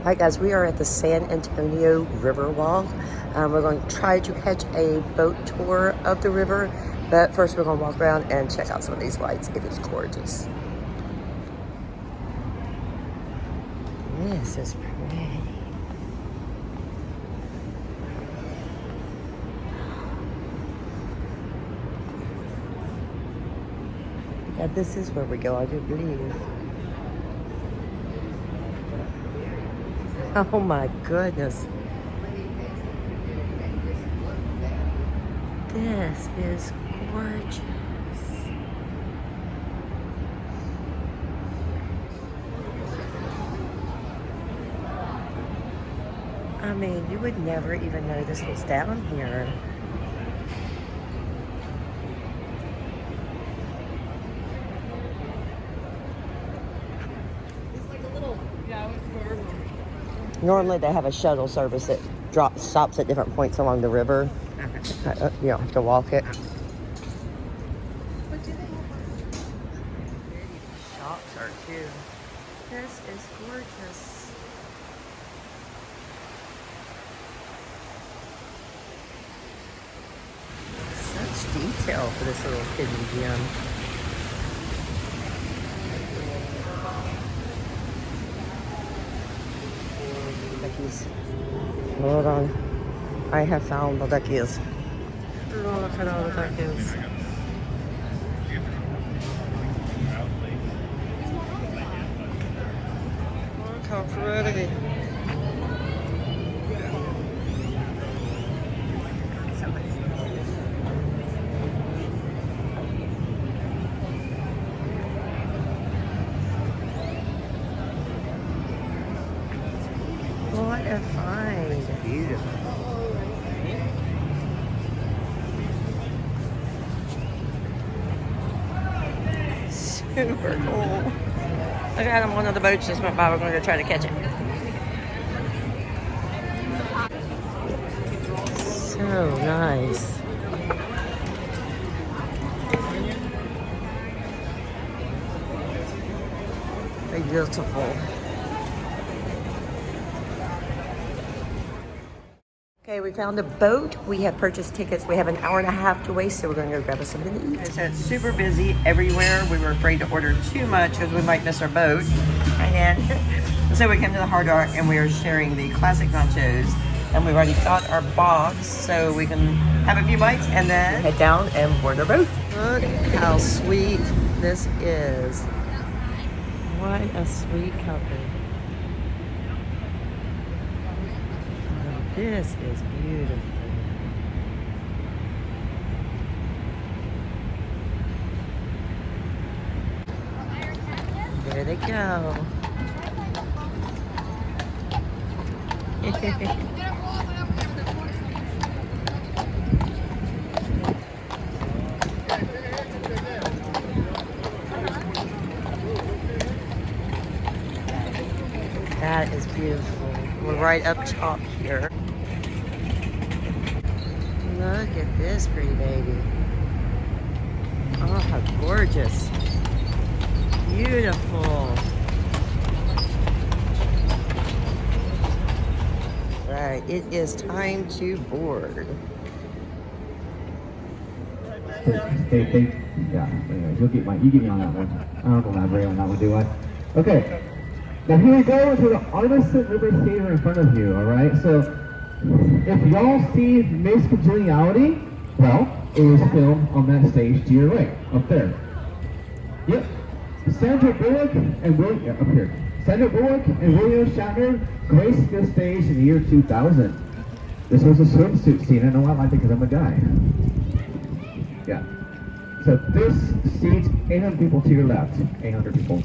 Alright guys, we are at the San Antonio Riverwalk. We're going to try to catch a boat tour of the river, but first we're going to walk around and check out some of these lights. It is gorgeous. This is pretty. Yeah, this is where we go, I do believe. Oh my goodness. This is gorgeous. I mean, you would never even know this was down here. Normally they have a shuttle service that stops at different points along the river. You don't have to walk it. What do they have? Shops are too. This is gorgeous. Such detail for this little hidden gem. Hold on. I have found the duckies. Oh, look at all the duckies. Look how pretty. What a find. Beautiful. Super cool. Look at him, one of the boats just went by. We're going to go try to catch it. So nice. Beautiful. Okay, we found a boat. We have purchased tickets. We have an hour and a half to waste, so we're going to go grab us something to eat. So it's super busy everywhere. We were afraid to order too much because we might miss our boat. And then, so we came to the Hard Rock and we are sharing the classic nachos. And we've already got our box so we can have a few bites and then head down and board our boat. Look how sweet this is. What a sweet couple. This is beautiful. There they go. That is beautiful. We're right up top here. Look at this pretty baby. Oh, how gorgeous. Beautiful. Right, it is time to board. Hey, yeah, anyways, you get me on that one. I don't elaborate on that one, do I? Okay, now here we go to the Aztec Theater in front of you, alright? So, if y'all see Miss Congeniality, well, it was filmed on that stage to your right, up there. Yep. Sandra Bullock and William, up here. Sandra Bullock and William Shatner graced this stage in the year 2000. This was a swimsuit scene. I know I like it because I'm a guy. Yeah. So this seats 800 people to your left. 800 people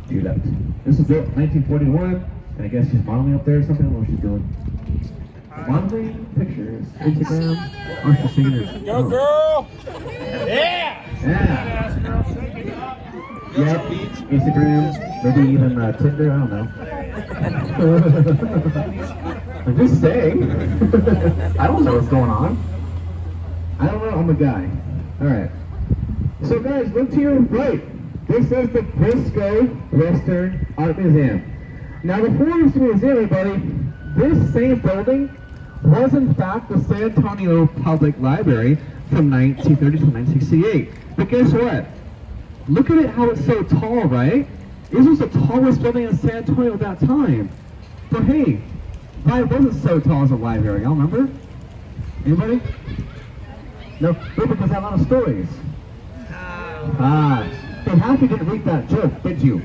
to your left. This was built in 1941, and I guess she's modeling up there or something. I don't know what she's doing. Modeling, pictures, Instagram. Oh, she's singing her. Go, girl! Yeah! Yeah. Yep, Instagram, maybe even Tinder, I don't know. I'm just saying. I don't know what's going on. I don't know, I'm a guy. Alright. So guys, look to your right. This is the Briscoe Western Art Museum. Now before this museum, everybody, this same building was in fact the San Antonio Public Library from 1930 to 1968. But guess what? Look at it, how it's so tall, right? This was the tallest building in San Antonio at that time. But hey, why wasn't so tall as a library? Y'all remember? Anybody? No, because I have a lot of stories. So half you didn't read that joke, did you?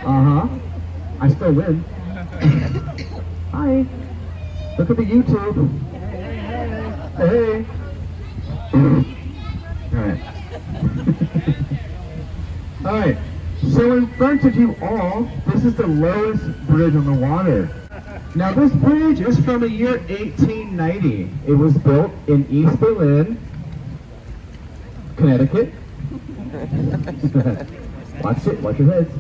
Uh-huh. I still win. Hi. Look at the YouTube. Hey. Alright. Alright. So in front of you all, this is the lowest bridge on the water. Now this bridge is from the year 1890. It was built in East Berlin, Connecticut. Watch it, watch your heads.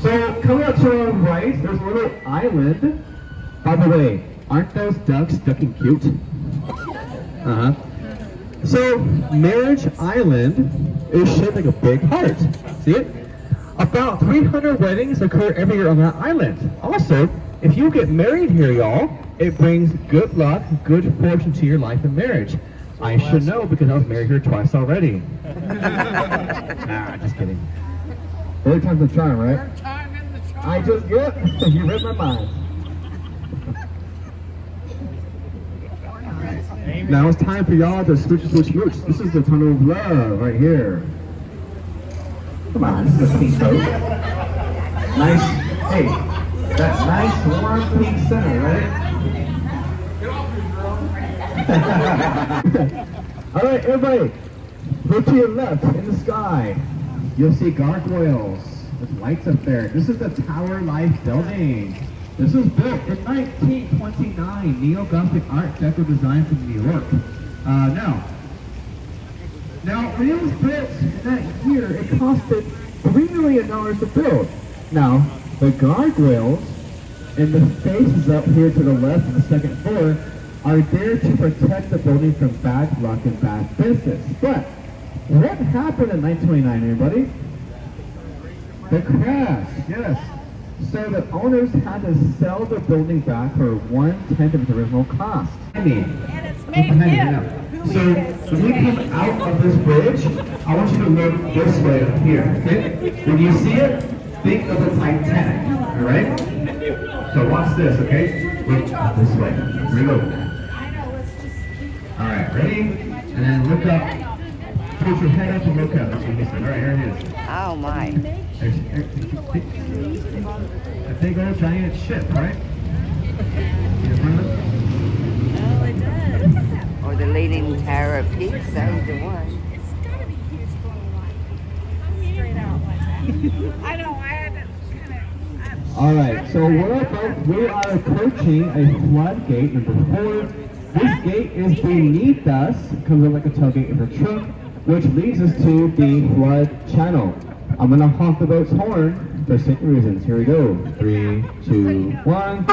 So coming up to our right, there's a little island. By the way, aren't those ducks ducking cute? Uh-huh. So Marriage Island is shaped like a big heart. See it? About 300 weddings occur every year on that island. Also, if you get married here, y'all, it brings good luck, good fortune to your life and marriage. I should know because I was married here twice already. Nah, just kidding. Third time's the charm, right? I just, yep, you read my mind. Now it's time for y'all to switch. This is the tunnel of love right here. Come on, this is a pink boat. Nice, hey, that nice warm pink center, right? Alright, everybody, look to your left in the sky. You'll see gargoyles. There's lights up there. This is the Tower Life building. This was built in 1929, Neo-Gothic Art Deco design from New York. Now, when it was built that year, it costed $3 million to build. Now, the gargoyles and the faces up here to the left on the second floor are there to protect the building from bad luck and bad business. But what happened in 1929, everybody? The crash, yes. So the owners had to sell the building back for 1/10 of its original cost. And it's made him. So when we come out of this bridge, I want you to look this way up here, okay? When you see it, think of the Titanic, all right? So watch this, okay? Look this way. Here we go. All right, ready? And then look up. Put your head up and look up. That's what he said. All right, here it is. Oh my. There's a big old giant ship, right? See the front of it? Oh, it does. Or the Leaning Tower of Pisa, either one. It's got to be huge for a while. Straight out like that. I know, I had to kind of... Alright, so we are approaching a floodgate number 4. This gate is beneath us, comes up like a tailgate of a truck, which leads us to the flood channel. I'm gonna honk the boat's horn for safety reasons. Here we go. 3, 2, 1.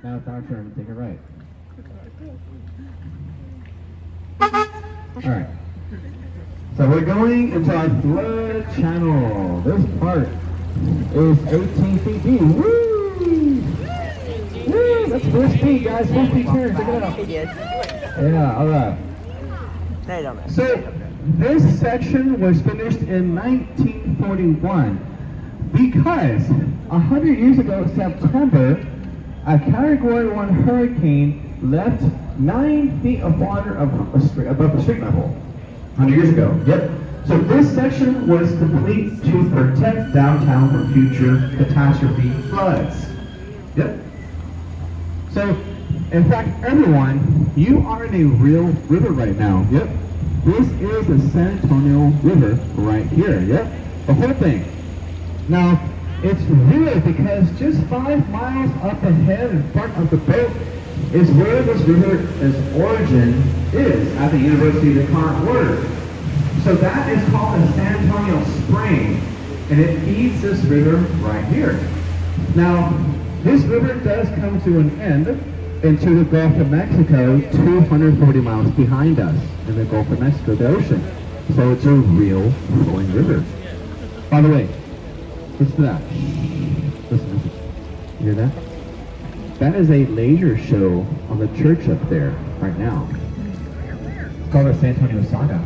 Now it's our turn to take it right. Alright. So we're going into our flood channel. This part is 18 feet deep. Woo! Woo! That's full speed, guys. Full speed turn. Check it out. Yeah, alright. They don't know. So, this section was finished in 1941 because 100 years ago in September, a Category 1 hurricane left 9 feet of water above the street level. 100 years ago. Yep. So this section was complete to protect downtown from future catastrophe floods. Yep. So, in fact, everyone, you are in a real river right now. Yep. This is the San Antonio River right here. Yep. The whole thing. Now, it's real because just 5 miles up ahead in front of the boat is where this river's origin is at the University of the Current Word. So that is called the San Antonio Spring, and it feeds this river right here. Now, this river does come to an end into the Gulf of Mexico, 240 miles behind us in the Gulf of Mexico, the ocean. So it's a real flowing river. By the way, listen to that. Listen. You hear that? That is a laser show on the church up there right now. It's called the San Antonio Saga.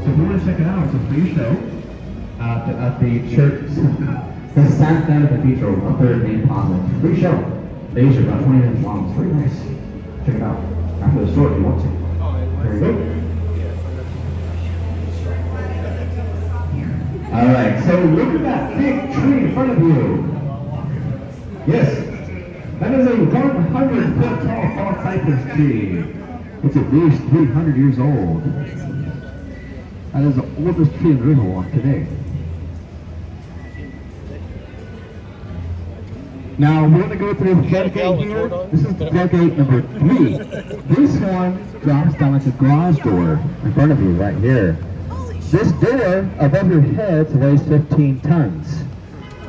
So if you want to check it out, it's a free show at the church, the Santa Cathedral up there in Main Plaza. Free show. Laser, about 20 minutes long. It's pretty nice. Check it out after the store if you want to. There you go. Alright, so look at that big tree in front of you. Yes, that is a 100-foot tall fall cypress tree. It's at least 300 years old. That is the oldest tree in Riverwalk today. Now we're going to go through the floodgate here. This is the floodgate number 3. This one drops down like a garage door in front of you right here. This door above your head weighs 15 tons.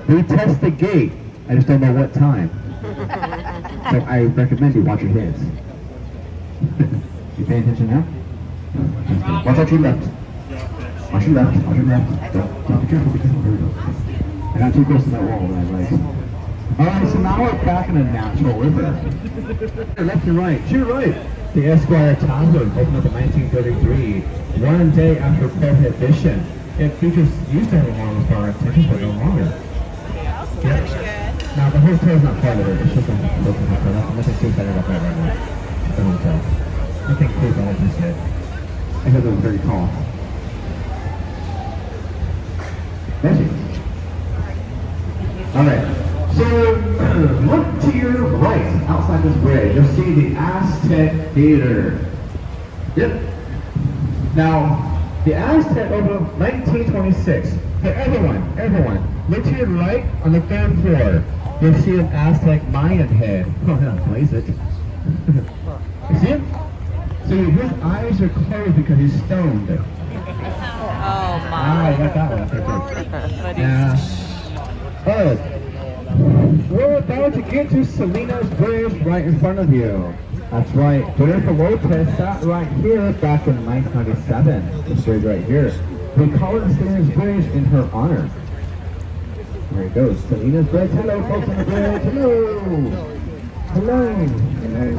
We test the gate. I just don't know what time. So I recommend you watch your heads. You paying attention now? Watch out your left. Watch your left. Watch your left. Don't be careful. Be careful. Here we go. I got too close to that wall that I like. Alright, so now we're back in a natural river. Left and right. To your right. The Esquire Tavern opened up in 1933, one day after Prohibition. It features used to have long bar attention, but no longer. Now the hotel's not part of it. It's just a local hotel. Nothing too excited about that right now. The hotel. Nothing cool about it just yet. I heard it was very tall. Magic. Alright. So, look to your right, outside this bridge, you'll see the Aztec Theater. Yep. Now, the Aztec opened in 1926. So everyone, look to your right on the 3rd floor. You'll see an Aztec Mayan head. Oh, yeah, blaze it. You see him? So his eyes are closed because he's stoned. Oh Ah, my. I got that one. Yeah. Oh. We're about to get to Salinas Bridge right in front of you. That's right. Jennifer Lopez sat right here back in 1997. This bridge right here. We call it Salinas Bridge in her honor. There it goes. Salinas Bridge. Hello, folks on the bridge. Hello. Hello. Hello.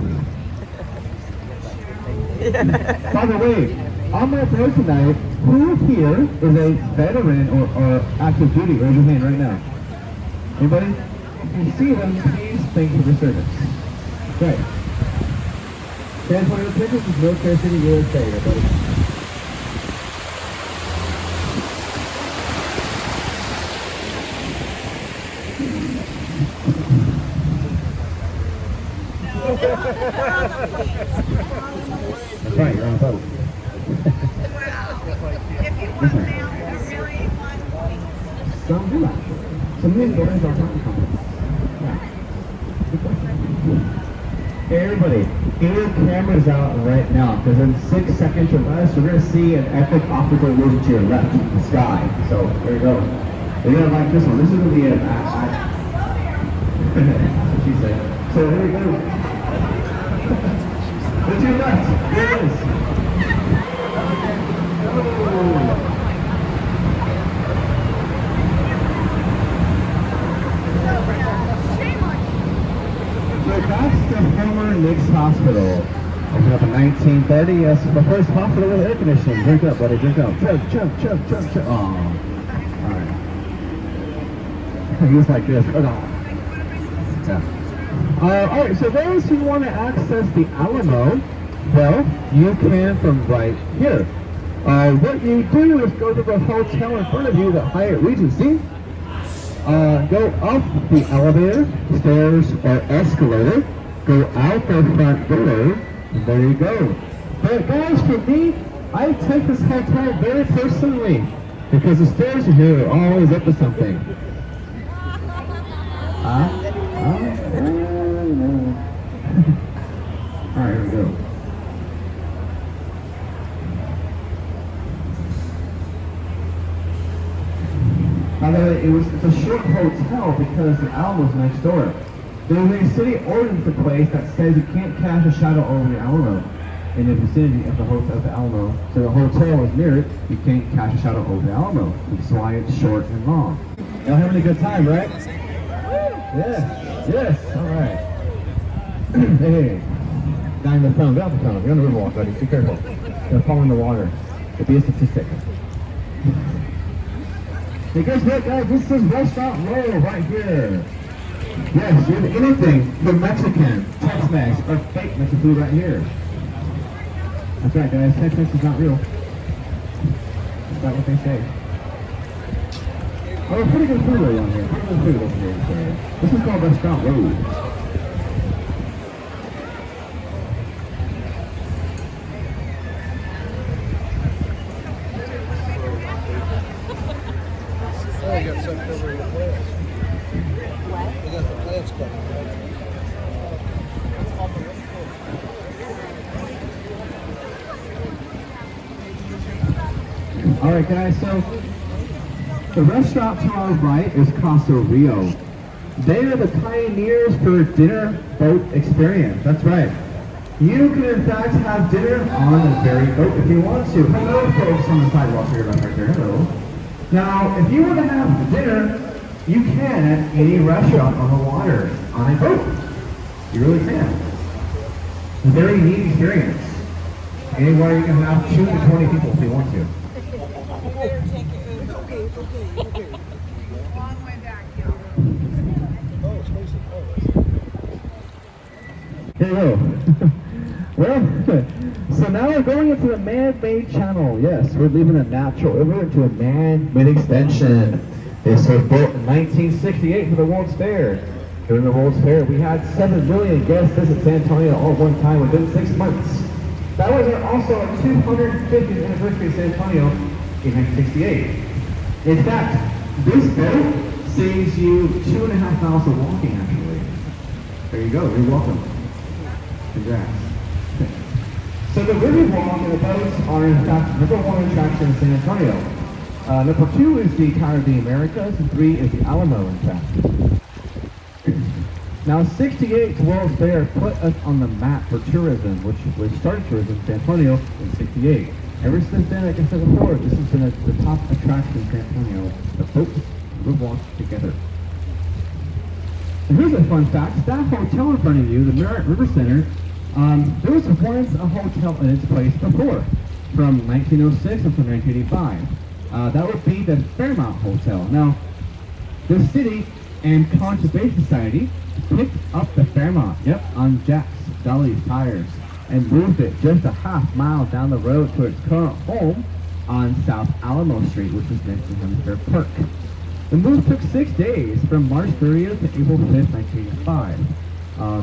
By the way, on my bridge tonight, who here is a veteran or active duty? Raise your hand right now. Anybody? If you see them, please thank you for the service. Great. San Antonio Pictures is Military City, USA, everybody. That's right, you're on a boat. If you want them to really want Some do actually. Some of these boys are hockey companies. Yeah. Good question. Hey everybody, get your cameras out right now, because in 6 seconds or less, you're going to see an epic optical illusion to your left in the sky. So, there you go. You're going to like this one. This is going to be an that's what she said. So, here we go. Look to your left. Here it is. Oh. So that's the former Nick's Hospital. Opened up in 1930. Yes, the first hospital with air conditioning. Drink up, buddy, drink up. Chug. Oh, alright. He was like this. Hold on. Yeah. Alright, so those who want to access the Alamo, well, you can from right here. What you do is go to the hotel in front of you, the Hyatt Regency. Go up the elevator, stairs, or escalator, go out the front door, and there you go. But guys, for me, I take this hotel very personally, because the stairs here are always up to something. Alright, here we go. By the way, it's a short hotel because the Alamo's next door. There's a city ordinance in place that says you can't cast a shadow over the Alamo. in the vicinity of the hotel of the Alamo. So the hotel is near it, you can't catch a shadow over the Alamo. That's why it's short and long. Y'all having a good time, right? Yes, yes, all right. Hey, guy in the phone, get off the phone. You're on the riverwalk, buddy. Be careful. You're falling in the water. It'd be a statistic. Hey, guess what, guys? This is Restaurant Row right here. Yes, you have anything from Mexican, Tex-Mex, or fake Mexican food right here. That's right, guys. Tex-Mex is not real. That's not what they say. Oh, pretty good food around here. Pretty good food over here. So this is called Restaurant Row. I got something over in the plants. What? They got the plants coming, right? All right, guys, so the restaurant to our right is Casa Rio. They are the pioneers for dinner boat experience. That's right. You can, in fact, have dinner on the very boat if you want to. Hello, folks on the sidewalk here, right there. Hello. Now, if you want to have dinner, you can at any restaurant on the water on a boat. You really can. It's a very neat experience. Anywhere you can have 2 to 20 people if you want to. Long way back, y'all. Oh, it's facing forward. Here we go. Well, so now we're going into the man-made channel. Yes, we're leaving a natural river into a man-made extension. This was built in 1968 for the World's Fair. During the World's Fair, we had 7 million guests visit San Antonio all at one time within 6 months. That was also our 250th anniversary of San Antonio in 1968. In fact, this boat saves you 2.5 miles of walking, actually. There you go, you're welcome. Congrats. So the riverwalk and the boats are in fact number 1 attraction in San Antonio. Number 2 is the Tower of the Americas, and 3 is the Alamo, in fact. Now, 68's World's Fair put us on the map for tourism, which started tourism in San Antonio in 68. Ever since then, like I said before, this has been the top attraction in San Antonio. The boats will walk together. And here's a fun fact. That hotel in front of you, the Merritt River Center, there was once a hotel in its place before, from 1906 until 1985. That would be the Fairmount Hotel. Now, the city and Conservation Society picked up the Fairmount, on jacks, dollies, tires, and moved it just a half mile down the road to its current home on South Alamo Street, which is next to Hemisphere Park. The move took 6 days, from March 30th to April 5th, 1985.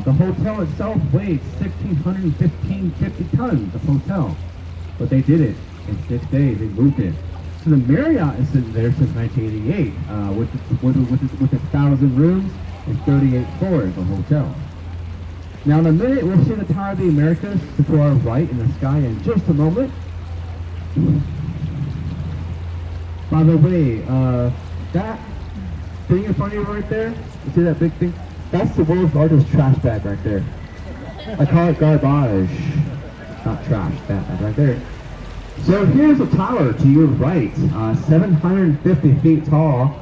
The hotel itself weighed 1,650 tons of hotel, but they did it in 6 days. They moved it. So the Marriott is sitting there since 1988, with 1,000 rooms and 38 floors of hotel. Now in a minute, we'll see the Tower of the Americas to our right in the sky in just a moment. By the way, that thing in front of you right there, you see that big thing? That's the world's largest trash bag right there. I call it garbage, not trash, that right there. So here's a tower to your right, 750 feet tall,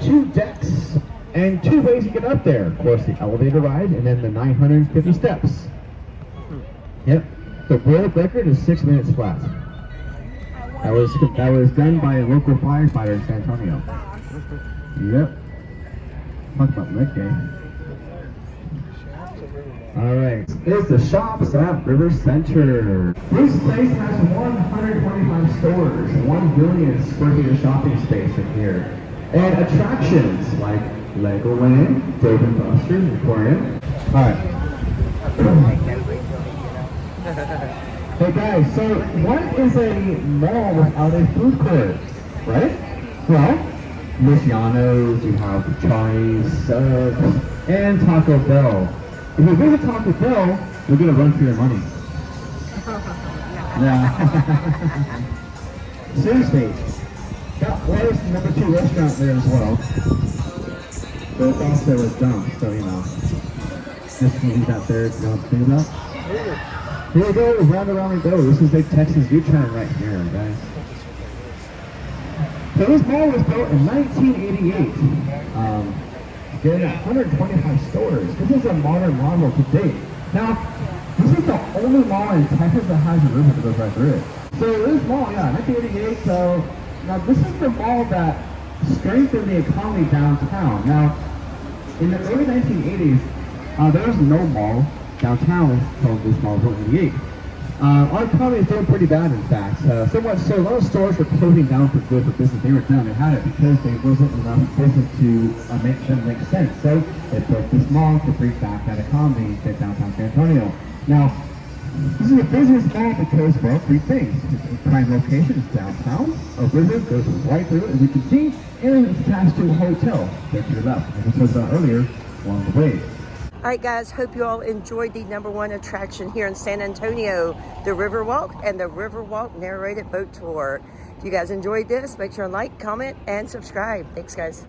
2 decks, and 2 ways to get up there. Of course, the elevator ride and then the 950 steps. Yep, the world record is 6 minutes flat. That was done by a local firefighter in San Antonio. Yep. Talk about leg day. Alright, here's the shops at River Center. This place has 125 stores, 1 million square feet of shopping space in here. And attractions like Legoland, Dave & Buster's, Aquarium. Alright. Hey guys, so what is a mall without a food court, right? Well, Luciano's, you have Charlie's, Subs, and Taco Bell. If you visit Taco Bell, you're gonna run for your money. Yeah. Seriously, that was the number 2 restaurant there as well. But it's also a dump, so you know. Just leave that there if you don't think about. Here we go, round and round we go. This is a Texas U-turn right here, guys. So this mall was built in 1988. Getting 125 stores. This is a modern model to date. Now, this is the only mall in Texas that has a river that goes right through it. So this mall, yeah, 1988. So now this is the mall that strengthened the economy downtown. Now, in the early 1980s, there was no mall downtown until this mall was built in 88. Our economy is doing pretty bad, in fact. So much so, a lot of stores were closing down for good for business. They were done. They had it because there wasn't enough business to make them make sense. So they built this mall to bring back that economy to downtown San Antonio. Now, this is a business mall because, well, three things. It's a prime location is downtown. A river goes right through it, as you can see, and it's attached to a hotel there to your left, as I talked about earlier, along the way. All right, guys, hope you all enjoyed the #1 attraction here in San Antonio, the Riverwalk and the Riverwalk Narrated Boat Tour. If you guys enjoyed this, make sure and like, comment, and subscribe. Thanks, guys.